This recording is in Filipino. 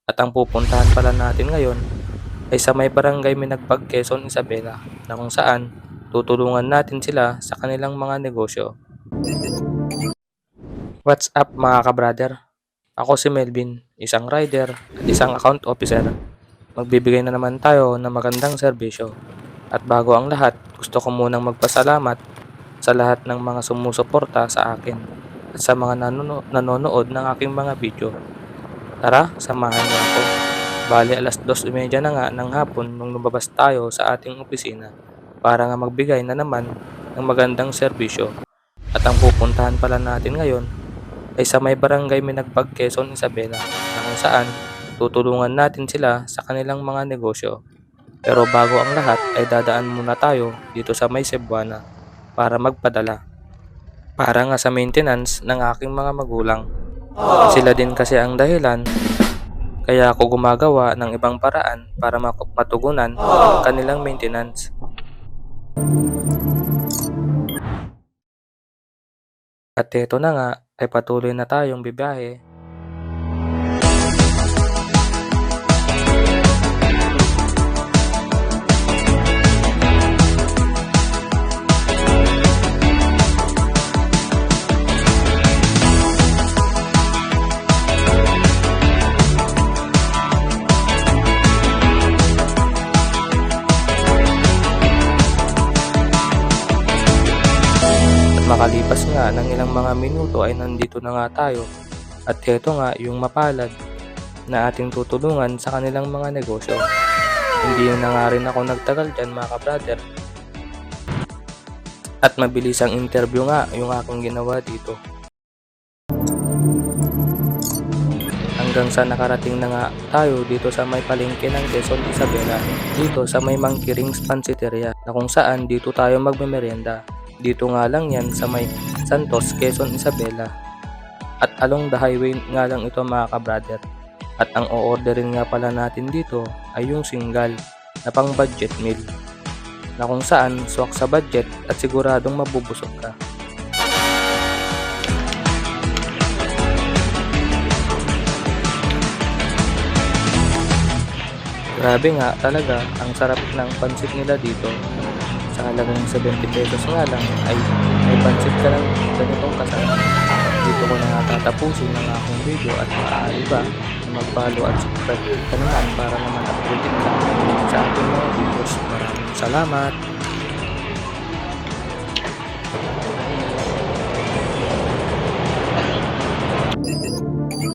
At ang pupuntahan pala natin ngayon ay sa may barangay Minagbag, Quezon, Isabela na kung saan tutulungan natin sila sa kanilang mga negosyo. What's up mga kabrader? Ako si Melvin, isang rider at isang account officer. Magbibigay na naman tayo ng magandang serbisyo. At bago ang lahat, gusto ko munang magpasalamat sa lahat ng mga sumusuporta sa akin at sa mga nanonood ng aking mga video. Tara, samahan niyo ako. Bali alas 2:30 na nga ng hapon nung lumabas tayo sa ating opisina para nga magbigay na naman ng magandang serbisyo. At ang pupuntahan pala natin ngayon ay sa may barangay Minagbag, Quezon, Isabela na kung saan tutulungan natin sila sa kanilang mga negosyo. Pero bago ang lahat ay dadaan muna tayo dito sa may Cebuana para magpadala. Para nga sa maintenance ng aking mga magulang. Sila din kasi ang dahilan kaya ako gumagawa ng ibang paraan para matugunan ang kanilang maintenance. At eto na nga ay patuloy na tayong bibiyahe. Makalipas nga ng ilang mga minuto ay nandito na nga tayo at heto nga yung mapalad na ating tutulungan sa kanilang mga negosyo. Hindi na nga rin ako nagtagal dyan mga kabrader at mabilis ang interview nga yung aking ginawa dito. Hanggang sa nakarating na nga tayo dito sa may palengke ng Quezon, Isabela, dito sa may Mangkirings Pansiteria na kung saan dito tayo magmemeryenda. Dito nga lang yan sa may Santos, Quezon, Isabela. At along the highway nga lang ito mga kabrader. At ang o-orderin nga pala natin dito ay yung single na pang budget meal. Na kung saan swak sa budget at siguradong mabubusog ka. Grabe nga talaga ang sarap ng pansit nila dito. Sa halagang 70 pesos nga lang ay may pansit ka ng ganitong kasarap. Dito ko na nga tatapusin ang aking video at maaari ba na mag-follow at subscribe ka naman para naman updated ka sa ating mga videos. Maraming salamat!